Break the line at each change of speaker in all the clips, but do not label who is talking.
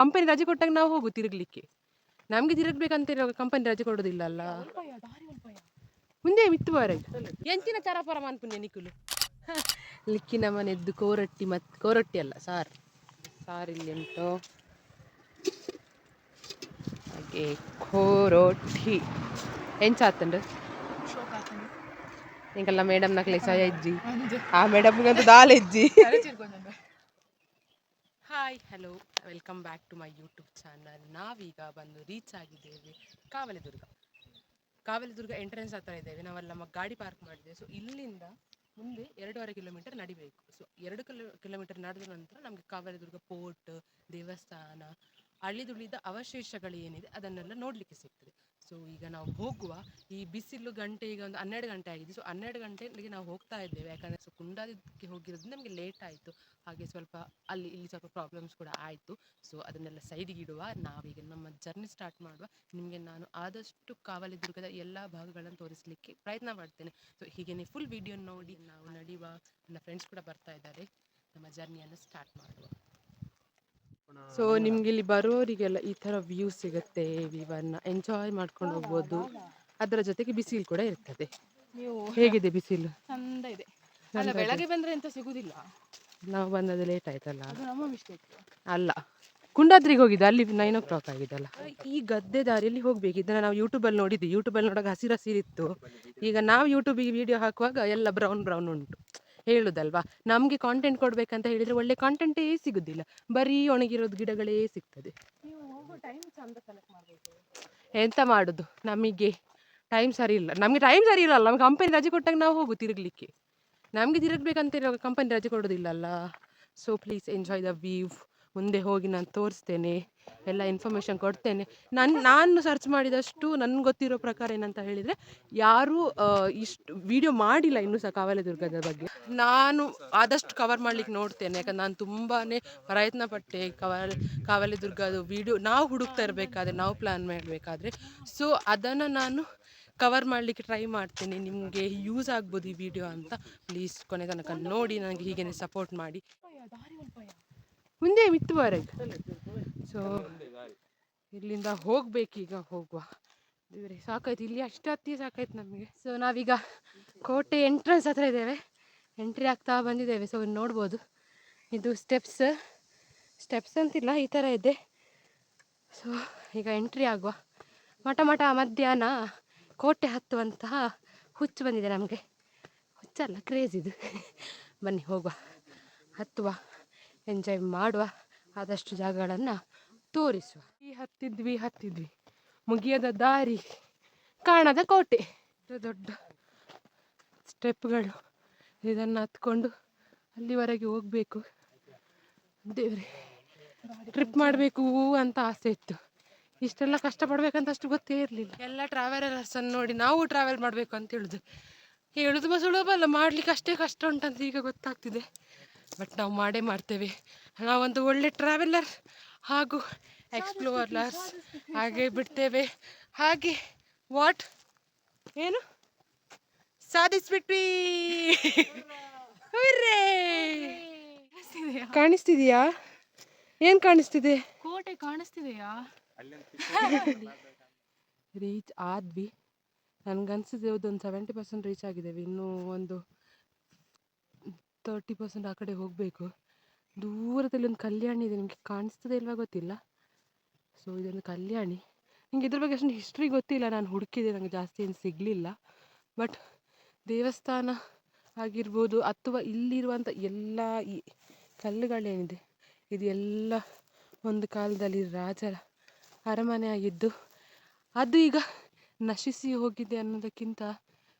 Company ರಜೆ ಕೊಟ್ಟಾಗ ನಾವು ಹೋಗು ತಿರುಗ್ಲಿಕ್ಕೆ. ನಮ್ಗೆ ತಿರುಗ್ಬೇಕಂತ ಕಂಪನಿ ರಜೆ ಕೊಡೋದಿಲ್ಲ ಅಲ್ಲ. ಮುಂದೆ ಮಿತ್ತು ಬಾರ ಎಂಚಿನ ಚರಪರ ಅನ್ಪುಣ್ಯ ನಿಖುಲು ಲಿಕ್ಕಿನ ಮನೆದ್ದು ಕೋರೊಟ್ಟಿ ಮತ್ತು ಕೋರೊಟ್ಟಿ ಅಲ್ಲ ಸಾರು ಇಲ್ಲಿ ಉಂಟು. ಹಾಗೆ ಕೋರೊಟ್ಟಿ ಎಂಚಾತಂಡು ನಿಂಗೆಲ್ಲ ಮೇಡಮ್ ನಕ್ಲೆ ಸಯ ಇಜ್ಜಿ ಆ ಮೇಡಮ್ಗಂತೂ ದಾಲ್ ಇಜ್ಜಿ. Hi hello welcome back to my YouTube channel. ನಾವೀಗ ಬಂದು ರೀಚ್ ಆಗಿದ್ದೇವೆ ಕಾವಲಿದುರ್ಗ ಎಂಟ್ರೆನ್ಸ್ ಹತ್ರ ಇದ್ದೇವೆ. ನಾವೆಲ್ಲ ಗಾಡಿ ಪಾರ್ಕ್ ಮಾಡಿದ್ದೇವೆ. ಸೊ ಇಲ್ಲಿಂದ ಮುಂದೆ 2.5 ಕಿಲೋಮೀಟರ್ ನಡಿಬೇಕು. ಸೊ 2 ಕಿಲೋಮೀಟರ್ ನಡೆದ ನಂತರ ನಮಗೆ ಕಾವಲಿದುರ್ಗ ಪೋರ್ಟ್, ದೇವಸ್ಥಾನ, ಅಳಿದುಳಿದ ಅವಶೇಷಗಳು ಏನಿದೆ ಅದನ್ನೆಲ್ಲ ನೋಡಲಿಕ್ಕೆ ಸಿಗ್ತದೆ. ಸೊ ಈಗ ನಾವು ಹೋಗುವ. ಈ ಬಿಸಿಲು ಗಂಟೆ ಈಗ ಒಂದು 12 ಗಂಟೆ ಆಗಿದೆ. ಸೊ 12 ಗಂಟೆಗೆ ನಾವು ಹೋಗ್ತಾ ಇದ್ದೇವೆ. ಯಾಕಂದರೆ ಸೊ ಕುಂದಾದಿದ್ದಕ್ಕೆ ಹೋಗಿರೋದು ನಮಗೆ ಲೇಟ್ ಆಯಿತು. ಹಾಗೆ ಸ್ವಲ್ಪ ಇಲ್ಲಿ ಸ್ವಲ್ಪ ಪ್ರಾಬ್ಲಮ್ಸ್ ಕೂಡ ಆಯಿತು. ಸೊ ಅದನ್ನೆಲ್ಲ ಸೈಡಿಗೆ ಇಡುವ. ನಾವೀಗ ನಮ್ಮ ಜರ್ನಿ ಸ್ಟಾರ್ಟ್ ಮಾಡುವ. ನಿಮಗೆ ನಾನು ಆದಷ್ಟು ಕಾವಲಿದುರ್ಗದ ಎಲ್ಲ ಭಾಗಗಳನ್ನು ತೋರಿಸಲಿಕ್ಕೆ ಪ್ರಯತ್ನ ಮಾಡ್ತೇನೆ. ಸೊ ಹೀಗೇನೆ ಫುಲ್ ವಿಡಿಯೋ ನೋಡಿ ನಾವು ನಡೆಯುವ. ನನ್ನ ಫ್ರೆಂಡ್ಸ್ ಕೂಡ ಬರ್ತಾ ಇದ್ದಾರೆ. ನಮ್ಮ ಜರ್ನಿಯನ್ನು ಸ್ಟಾರ್ಟ್ ಮಾಡುವ. ಸೊ ನಿಮ್ಗೆ ಇಲ್ಲಿ ಬರೋರಿಗೆಲ್ಲ ಈ ಥರ ವ್ಯೂ ಸಿಗುತ್ತೆ. ವ್ಯೂವನ್ನು ಎಂಜಾಯ್ ಮಾಡ್ಕೊಂಡು ಹೋಗ್ಬೋದು. ಅದರ ಜೊತೆಗೆ ಬಿಸಿಲು ಕೂಡ ಇರ್ತದೆ. ಹೇಗಿದೆ ಬಿಸಿಲು? ಚಂದ ಇದೆ. ಅಲ್ಲ ಬೆಳಗ್ಗೆ ಬಂದರೆ ಎಂತ ಸಿಗುದಿಲ್ಲ. ನಾವು ಬಂದದ್ದು ಲೇಟ್ ಆಯ್ತಲ್ಲ. ನಮ್ಮ ಮಿಸ್ಟೇಕ್ ಅಲ್ಲ. ಕುಂಡಾದ್ರಿಗೆ ಹೋಗಿದ್ದೆ, ಅಲ್ಲಿ 9 o'clock ಆಗಿದ್ದಲ್ಲ. ಈ ಗದ್ದೆ ದಾರಿಯಲ್ಲಿ ಹೋಗ್ಬೇಕು. ಇದನ್ನು ನಾವು ಯೂಟ್ಯೂಬಲ್ಲಿ ನೋಡಿದ್ವಿ. ಯೂಟ್ಯೂಬಲ್ಲಿ ನೋಡೋಕೆ ಹಸಿರಿತ್ತು. ಈಗ ನಾವು ಯೂಟ್ಯೂಬಿಗೆ ವಿಡಿಯೋ ಹಾಕುವಾಗ ಎಲ್ಲ ಬ್ರೌನ್ ಉಂಟು. ಹೇಳುದಲ್ವಾ, ನಮಗೆ ಕಾಂಟೆಂಟ್ ಕೊಡ್ಬೇಕಂತ ಹೇಳಿದರೆ ಒಳ್ಳೆ ಕಾಂಟೆಂಟೇ ಸಿಗುದಿಲ್ಲ. ಬರೀ ಒಣಗಿರೋದು ಗಿಡಗಳೇ ಸಿಗ್ತದೆ. ಎಂತ ಮಾಡೋದು, ನಮಗೆ ಟೈಮ್ ಸರಿ ಇಲ್ಲ. ನಮಗೆ ಟೈಮ್ ಸರಿ ಇಲ್ಲಲ್ಲ. ನಮ್ಗೆ ಕಂಪನಿ ರಜೆ ಕೊಟ್ಟಾಗ ನಾವು ಹೋಗು ತಿರುಗಲಿಕ್ಕೆ. ನಮಗೆ ತಿರುಗಬೇಕಂತ ಕಂಪನಿ ರಜೆ ಕೊಡೋದಿಲ್ಲಲ್ಲ. So please enjoy the view. ಮುಂದೆ ಹೋಗಿ ನಾನು ತೋರಿಸ್ತೇನೆ, ಎಲ್ಲ ಇನ್ಫಾರ್ಮೇಷನ್ ಕೊಡ್ತೇನೆ. ನಾನು ಸರ್ಚ್ ಮಾಡಿದಷ್ಟು ನನಗೆ ಗೊತ್ತಿರೋ ಪ್ರಕಾರ ಏನಂತ ಹೇಳಿದರೆ, ಯಾರೂ ಇಷ್ಟು ವಿಡಿಯೋ ಮಾಡಿಲ್ಲ ಇನ್ನೂ ಸಹ ಕಾವಲಿದುರ್ಗದ ಬಗ್ಗೆ. ನಾನು ಆದಷ್ಟು ಕವರ್ ಮಾಡಲಿಕ್ಕೆ ನೋಡ್ತೇನೆ. ಯಾಕಂದ್ರೆ ನಾನು ತುಂಬಾ ಪ್ರಯತ್ನ ಪಟ್ಟೆ ಕಾವಲಿದುರ್ಗದ ವಿಡಿಯೋ ನಾವು ಹುಡುಕ್ತಾ ಇರಬೇಕಾದ್ರೆ, ನಾವು ಪ್ಲ್ಯಾನ್ ಮಾಡಬೇಕಾದ್ರೆ. ಸೊ ಅದನ್ನು ನಾನು ಕವರ್ ಮಾಡಲಿಕ್ಕೆ ಟ್ರೈ ಮಾಡ್ತೇನೆ. ನಿಮಗೆ ಯೂಸ್ ಆಗ್ಬೋದು ಈ ವಿಡಿಯೋ ಅಂತ. ಪ್ಲೀಸ್ ಕೊನೆ ತನಕ ನೋಡಿ ನನಗೆ ಹೀಗೇನೆ ಸಪೋರ್ಟ್ ಮಾಡಿ. ಮುಂದೆ ಮಿತ್ತು ಬಾರ. ಸೊ ಇಲ್ಲಿಂದ ಹೋಗ್ಬೇಕೀಗ. ಹೋಗುವ. ದೇವರೇ ಸಾಕಾಯ್ತು, ಇಲ್ಲಿ ಅಷ್ಟು ಹತ್ತಿ ಸಾಕಾಯ್ತು ನಮಗೆ. ಸೊ ನಾವೀಗ ಕೋಟೆ ಎಂಟ್ರೆನ್ಸ್ ಹತ್ರ ಇದ್ದೇವೆ. ಎಂಟ್ರಿ ಆಗ್ತಾ ಬಂದಿದ್ದೇವೆ. ಸೊ ನೋಡ್ಬೋದು, ಇದು ಸ್ಟೆಪ್ಸ್ ಅಂತಿಲ್ಲ, ಈ ಥರ ಇದೆ. ಸೊ ಈಗ ಎಂಟ್ರಿ ಆಗುವ. ಮಠ ಮಧ್ಯಾಹ್ನ ಕೋಟೆ ಹತ್ತುವಂತಹ ಹುಚ್ಚು ಬಂದಿದೆ ನಮಗೆ. ಹುಚ್ಚಲ್ಲ, ಕ್ರೇಜ್ ಇದು. ಬನ್ನಿ ಹೋಗುವ, ಹತ್ತುವ, ಎಂಜಾಯ್ ಮಾಡುವ, ಆದಷ್ಟು ಜಾಗಗಳನ್ನು ತೋರಿಸುವ. ಹತ್ತಿದ್ವಿ ಮುಗಿಯದ ದಾರಿ, ಕಾಣದ ಕೋಟೆ, ದೊಡ್ಡ ಸ್ಟೆಪ್ಗಳು. ಇದನ್ನು ಹತ್ಕೊಂಡು ಅಲ್ಲಿವರೆಗೆ ಹೋಗಬೇಕು. ದೇವ್ರೆ, ಟ್ರಿಪ್ ಮಾಡಬೇಕು ಅಂತ ಆಸೆ ಇತ್ತು. ಇಷ್ಟೆಲ್ಲ ಕಷ್ಟಪಡ್ಬೇಕಂತ ಅಷ್ಟು ಗೊತ್ತೇ ಇರಲಿಲ್ಲ. ಎಲ್ಲ ಟ್ರಾವೆಲರ್ಸನ್ನು ನೋಡಿ ನಾವು ಟ್ರಾವೆಲ್ ಮಾಡಬೇಕು ಅಂತ ಹೇಳುದು ಸುಲಭ ಅಲ್ಲ, ಮಾಡಲಿಕ್ಕೆ ಅಷ್ಟೇ ಕಷ್ಟ ಉಂಟಂತ ಈಗ ಗೊತ್ತಾಗ್ತಿದೆ. ಬಟ್ ನಾವು ಮಾಡ್ತೇವೆ. ನಾವೊಂದು ಒಳ್ಳೆ ಟ್ರಾವೆಲರ್ ಹಾಗೂ ಎಕ್ಸ್ಪ್ಲೋರರ್ಸ್ ಹಾಗೆ ಬಿಡ್ತೇವೆ. ಹಾಗೆ ಏನು ಸಾಧಿಸ್ಬಿಟ್ವಿ. ಕಾಣಿಸ್ತಿದೆಯಾ? ಏನು ಕಾಣಿಸ್ತಿದೆ? ಕೋಟೆ ಕಾಣಿಸ್ತಿದೆಯಾ? ರೀಚ್ ಆದ್ವಿ. ನನಗನ್ಸಿದೆ ಒಂದು 70% ರೀಚ್ ಆಗಿದ್ದೇವೆ. ಇನ್ನೂ ಒಂದು 30% ಆ ಕಡೆ ಹೋಗಬೇಕು. ದೂರದಲ್ಲಿ ಒಂದು ಕಲ್ಯಾಣಿ ಇದೆ, ನಿಮಗೆ ಕಾಣಿಸ್ತದೆ ಇಲ್ವಾ ಗೊತ್ತಿಲ್ಲ. ಸೊ ಇದೊಂದು ಕಲ್ಯಾಣಿ. ನಿಮಗೆ ಇದ್ರ ಬಗ್ಗೆ ಅಷ್ಟು ಹಿಸ್ಟ್ರಿ ಗೊತ್ತಿಲ್ಲ. ನಾನು ಹುಡುಕಿದೆ, ನನಗೆ ಜಾಸ್ತಿ ಏನು ಸಿಗಲಿಲ್ಲ. ಬಟ್ ದೇವಸ್ಥಾನ ಆಗಿರ್ಬೋದು ಅಥವಾ ಇಲ್ಲಿರುವಂಥ ಎಲ್ಲ ಈ ಕಲ್ಲುಗಳೇನಿದೆ ಇದು ಎಲ್ಲ ಒಂದು ಕಾಲದಲ್ಲಿ ರಾಜರ ಅರಮನೆ ಆಗಿದ್ದು, ಅದು ಈಗ ನಶಿಸಿ ಹೋಗಿದೆ ಅನ್ನೋದಕ್ಕಿಂತ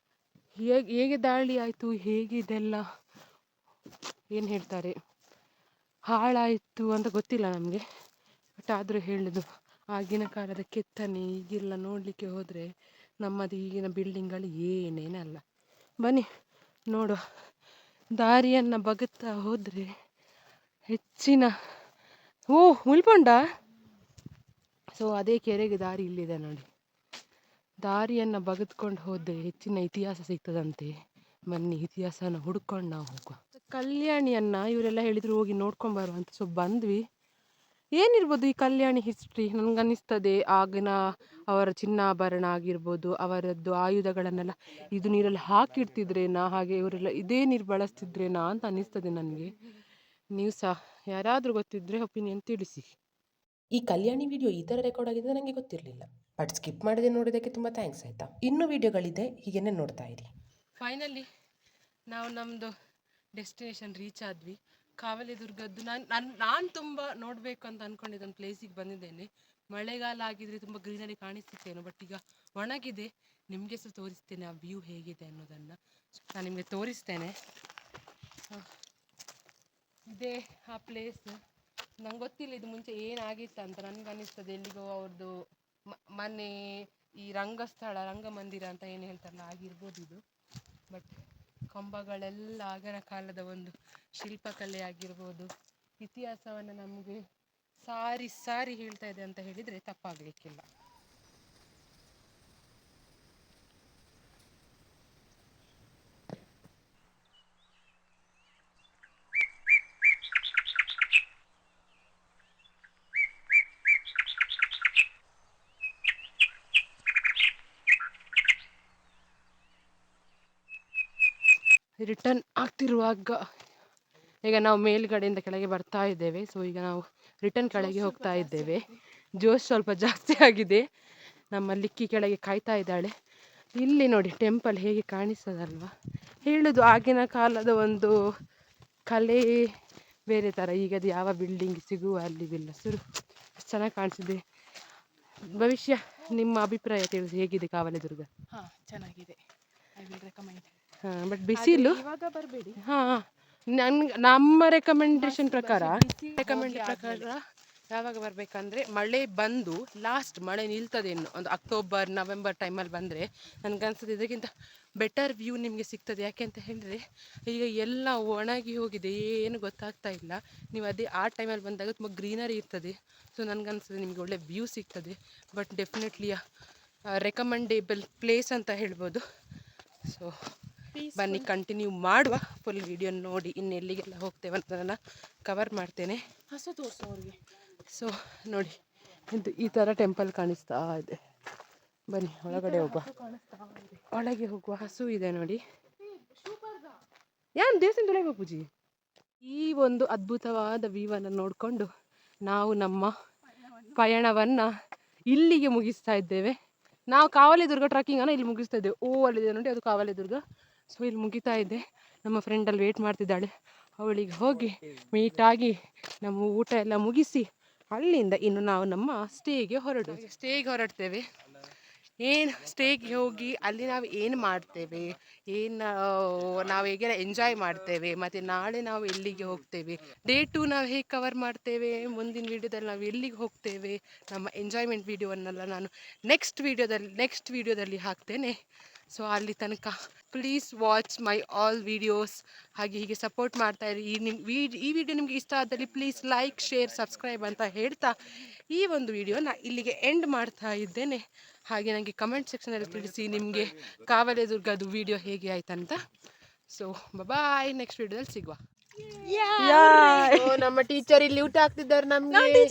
ಹೇಗೆ ದಾಳಿ ಆಯಿತು, ಹೇಗೆ ಇದೆಲ್ಲ ಏನು ಹೇಳ್ತಾರೆ ಹಾಳಾಯಿತು ಅಂತ ಗೊತ್ತಿಲ್ಲ ನಮಗೆ. ಬಟ್ ಆದರೂ ಹೇಳೋದು, ಆಗಿನ ಕಾಲದ ಕೆತ್ತನೆ ಈಗೆಲ್ಲ ನೋಡಲಿಕ್ಕೆ ಹೋದರೆ ನಮ್ಮದು ಈಗಿನ ಬಿಲ್ಡಿಂಗ್ಗಳು ಏನೇನಲ್ಲ. ಬನ್ನಿ ನೋಡುವ. ದಾರಿಯನ್ನು ಬಗುತ್ತಾ ಹೋದರೆ ಹೆಚ್ಚಿನ ಮುಲ್ಪೊಂಡ. ಸೊ ಅದೇ ಕೆರೆಗೆ ದಾರಿ ಇಲ್ಲಿದೆ ನೋಡಿ. ದಾರಿಯನ್ನು ಬಗೆದುಕೊಂಡು ಹೋದರೆ ಹೆಚ್ಚಿನ ಇತಿಹಾಸ ಸಿಗ್ತದಂತೆ. ಬನ್ನಿ ಇತಿಹಾಸನ ಹುಡ್ಕೊಂಡು ನಾವು ಹೋಗುವ. ಕಲ್ಯಾಣಿಯನ್ನು ಇವರೆಲ್ಲ ಹೇಳಿದ್ರು ಹೋಗಿ ನೋಡ್ಕೊಂಡು ಬರುವಂತ. ಸೊ ಬಂದ್ವಿ. ಏನಿರ್ಬೋದು ಈ ಕಲ್ಯಾಣಿ ಹಿಸ್ಟ್ರಿ ನನಗನ್ನಿಸ್ತದೆ. ಆಗಿನ ಅವರ ಚಿನ್ನಾಭರಣ ಆಗಿರ್ಬೋದು, ಅವರದ್ದು ಆಯುಧಗಳನ್ನೆಲ್ಲ ಇದು ನೀರಲ್ಲಿ ಹಾಕಿಡ್ತಿದ್ರೇನಾ, ಹಾಗೆ ಇವರೆಲ್ಲ ಇದೇ ನೀರು ಬಳಸ್ತಿದ್ರೇನಾ ಅಂತ ಅನ್ನಿಸ್ತದೆ ನನಗೆ. ನೀವು ಸಹ ಯಾರಾದರೂ ಗೊತ್ತಿದ್ರೆ ಒಪಿನಿಯನ್ ತಿಳಿಸಿ.
ಈ ಕಲ್ಯಾಣಿ ವಿಡಿಯೋ ಈ ಥರ ರೆಕಾರ್ಡ್ ಆಗಿದೆ ನನಗೆ ಗೊತ್ತಿರಲಿಲ್ಲ. ಬಟ್ ಸ್ಕಿಪ್ ಮಾಡದೆ ನೋಡೋದಕ್ಕೆ ತುಂಬ ಥ್ಯಾಂಕ್ಸ್ ಆಯಿತಾ. ಇನ್ನೂ ವಿಡಿಯೋಗಳಿದೆ, ಹೀಗೇನೆ ನೋಡ್ತಾ ಇರಿ.
ಫೈನಲಿ ನಾವು ನಮ್ಮದು ಡೆಸ್ಟಿನೇಷನ್ ರೀಚ್ ಆದ್ವಿ. ಕಾವಲಿದುರ್ಗದ್ದು ನಾನು ತುಂಬ ನೋಡಬೇಕು ಅಂತ ಅಂದ್ಕೊಂಡಿದ್ದೊಂದು ಪ್ಲೇಸಿಗೆ ಬಂದಿದ್ದೇನೆ. ಮಳೆಗಾಲ ಆಗಿದ್ರೆ ತುಂಬ ಗ್ರೀನರಿ ಕಾಣಿಸ್ತಿತ್ತೇನೋ, ಬಟ್ ಈಗ ಒಣಗಿದೆ. ನಿಮಗೆ ಸಹ ತೋರಿಸ್ತೇನೆ ಆ ವ್ಯೂ ಹೇಗಿದೆ ಅನ್ನೋದನ್ನು. ನಾನು ನಿಮಗೆ ತೋರಿಸ್ತೇನೆ. ಇದೇ ಆ ಪ್ಲೇಸ್. ನಂಗೆ ಗೊತ್ತಿಲ್ಲ ಇದು ಮುಂಚೆ ಏನಾಗಿತ್ತು ಅಂತ. ನನಗೆ ಅನ್ನಿಸ್ತದೆ ಎಲ್ಲಿಗೋ ಅವ್ರದ್ದು ಮನೆ, ಈ ರಂಗಸ್ಥಳ, ರಂಗಮಂದಿರ ಅಂತ ಏನು ಹೇಳ್ತಾರಲ್ಲ ಆಗಿರ್ಬೋದು ಇದು. ಬಟ್ ಕಂಬಗಳೆಲ್ಲ ಆಗಿನ ಕಾಲದ ಒಂದು ಶಿಲ್ಪಕಲೆ ಆಗಿರ್ಬೋದು, ಇತಿಹಾಸವನ್ನು ನಮಗೆ ಸಾರಿ ಸಾರಿ ಹೇಳ್ತಾ ಇದೆ ಅಂತ ಹೇಳಿದರೆ ತಪ್ಪಾಗಲಿಕ್ಕಿಲ್ಲ. ರಿಟರ್ನ್ ಆಗ್ತಿರುವಾಗ ಈಗ ನಾವು ಮೇಲ್ಗಡೆಯಿಂದ ಕೆಳಗೆ ಬರ್ತಾ ಇದ್ದೇವೆ. ಸೊ ಈಗ ನಾವು ರಿಟರ್ನ್ ಕೆಳಗೆ ಹೋಗ್ತಾ ಇದ್ದೇವೆ. ಜೋಶ್ ಸ್ವಲ್ಪ ಜಾಸ್ತಿ ಆಗಿದೆ. ನಮ್ಮ ಲಿಕ್ಕಿ ಕೆಳಗೆ ಕಾಯ್ತಾ ಇದ್ದಾಳೆ. ಇಲ್ಲಿ ನೋಡಿ ಟೆಂಪಲ್ ಹೇಗೆ ಕಾಣಿಸ್ತದಲ್ವ. ಹೇಳೋದು ಆಗಿನ ಕಾಲದ ಒಂದು ಕಲೆ ಬೇರೆ ಥರ. ಈಗದು ಯಾವ ಬಿಲ್ಡಿಂಗ್ ಸಿಗುವ ಅಲ್ಲಿಗಿಲ್ಲ. ಚೆನ್ನಾಗಿ ಕಾಣಿಸಿದೆ. ಭವಿಷ್ಯ ನಿಮ್ಮ ಅಭಿಪ್ರಾಯ ತಿಳಿಸಿ, ಹೇಗಿದೆ ಕಾವಲಿದುರ್ಗ?
ಚೆನ್ನಾಗಿದೆ. I will recommend.
ಬಟ್ ಬಿಸಿಲು
ಇವಾಗ ಬರಬೇಡಿ.
ನಮ್ಮ ರೆಕಮೆಂಡೇಶನ್ ಪ್ರಕಾರ ಯಾವಾಗ ಬರಬೇಕಂದ್ರೆ ಮಳೆ ಬಂದು ಲಾಸ್ಟ್ ಮಳೆ ನಿಲ್ತದೆ ಇನ್ನು ಒಂದು ಅಕ್ಟೋಬರ್ ನವೆಂಬರ್ ಟೈಮಲ್ಲಿ ಬಂದರೆ ನನಗನ್ಸುತ್ತೆ ಇದಕ್ಕಿಂತ ಬೆಟರ್ ವ್ಯೂ ನಿಮಗೆ ಸಿಗ್ತದೆ. ಯಾಕೆ ಅಂತ ಹೇಳಿದ್ರೆ ಈಗ ಎಲ್ಲ ಒಣಗಿ ಹೋಗಿದೆ, ಏನು ಗೊತ್ತಾಗ್ತಾ ಇಲ್ಲ. ನೀವು ಅದೇ ಆ ಟೈಮಲ್ಲಿ ಬಂದಾಗ ತುಂಬ ಗ್ರೀನರಿ ಇರ್ತದೆ. ಸೊ ನನಗನ್ಸುತ್ತೆ ನಿಮಗೆ ಒಳ್ಳೆ ವ್ಯೂ ಸಿಗ್ತದೆ. ಬಟ್ ಡೆಫಿನೆಟ್ಲಿ ರೆಕಮೆಂಡೇಬಲ್ ಪ್ಲೇಸ್ ಅಂತ ಹೇಳ್ಬೋದು. ಸೊ ಬನ್ನಿ ಕಂಟಿನ್ಯೂ ಮಾಡುವ. ಫುಲ್ ವಿಡಿಯೋ ನೋಡಿ ಇನ್ನು ಎಲ್ಲಿಗೆಲ್ಲ ಹೋಗ್ತೇವೆ ಅಂತ ನಾನು ಕವರ್ ಮಾಡ್ತೇನೆ.
ಹಸು ತೋರಿಸು ಅವ್ರಿಗೆ.
ಸೊ ನೋಡಿ ಇದು ಈ ಥರ ಟೆಂಪಲ್ ಕಾಣಿಸ್ತಾ ಇದೆ. ಬನ್ನಿ ಒಳಗಡೆ ಹೋಗುವ. ಒಳಗೆ ಹೋಗುವ. ಹಸು ಇದೆ ನೋಡಿ. ಏನು ದೇವಸ್ಥಾನ ತೊಳೆಗೆ ಪೂಜಿ. ಈ ಒಂದು ಅದ್ಭುತವಾದ ವ್ಯೂವನ್ನು ನೋಡಿಕೊಂಡು ನಾವು ನಮ್ಮ ಪಯಣವನ್ನು ಇಲ್ಲಿಗೆ ಮುಗಿಸ್ತಾ ಇದ್ದೇವೆ. ನಾವು ಕಾವಲಿದುರ್ಗ ಟ್ರಕ್ಕಿಂಗನ್ನು ಇಲ್ಲಿ ಮುಗಿಸ್ತಾ ಇದ್ದೇವೆ. ಅಲ್ಲಿದೆ ನೋಡಿ, ಅದು ಕಾವಲಿದುರ್ಗ. ಸೊ ಇಲ್ಲಿ ಮುಗಿತಾ ಇದೆ. ನಮ್ಮ ಫ್ರೆಂಡಲ್ಲಿ ವೇಟ್ ಮಾಡ್ತಿದ್ದಾಳೆ. ಅವಳಿಗೆ ಹೋಗಿ ಮೀಟಾಗಿ ನಮ್ಮ ಊಟ ಎಲ್ಲ ಮುಗಿಸಿ ಅಲ್ಲಿಂದ ಇನ್ನು ನಾವು ನಮ್ಮ ಸ್ಟೇಗೆ ಹೊರಡ್ತೇವೆ. ಸ್ಟೇಗೆ ಹೋಗಿ ಅಲ್ಲಿ ನಾವು ಏನು ಮಾಡ್ತೇವೆ, ನಾವು ಹೇಗೆ ಎಂಜಾಯ್ ಮಾಡ್ತೇವೆ, ಮತ್ತು ನಾಳೆ ನಾವು ಎಲ್ಲಿಗೆ ಹೋಗ್ತೇವೆ, ಡೇ 2 ನಾವು ಹೇಗೆ ಕವರ್ ಮಾಡ್ತೇವೆ, ಮುಂದಿನ ವೀಡಿಯೋದಲ್ಲಿ ನಾವು ಎಲ್ಲಿಗೆ ಹೋಗ್ತೇವೆ, ನಮ್ಮ ಎಂಜಾಯ್ಮೆಂಟ್ ವೀಡಿಯೋವನ್ನೆಲ್ಲ ನಾನು ನೆಕ್ಸ್ಟ್ ವೀಡಿಯೋದಲ್ಲಿ ಹಾಕ್ತೇನೆ. ಸೊ ಅಲ್ಲಿ ತನಕ please watch my all videos. ಹೀಗೆ ಸಪೋರ್ಟ್ ಮಾಡ್ತಾ ಇರಿ. ಈ ವಿಡಿಯೋ ನಿಮಗೆ ಇಷ್ಟ ಆದಲ್ಲಿ ಪ್ಲೀಸ್ ಲೈಕ್, ಶೇರ್, ಸಬ್ಸ್ಕ್ರೈಬ್ ಅಂತ ಹೇಳ್ತಾ ಈ ಒಂದು ವಿಡಿಯೋನ ಇಲ್ಲಿಗೆ ಎಂಡ್ ಮಾಡ್ತಾ ಇದ್ದೇನೆ. ಹಾಗೆ ನನಗೆ ಕಮೆಂಟ್ ಸೆಕ್ಷನಲ್ಲಿ ತಿಳಿಸಿ ನಿಮಗೆ ಕಾವಲಿದುರ್ಗದ ವಿಡಿಯೋ ಹೇಗೆ ಆಯ್ತಂತ. ಸೊ ಬಾಯ್, ನೆಕ್ಸ್ಟ್ ವಿಡಿಯೋದಲ್ಲಿ ಸಿಗುವ. ನಮ್ಮ ಟೀಚರ್ ಇಲ್ಲಿ ಊಟ ಹಾಕ್ತಿದ್ದಾರೆ ನಮಗೆ.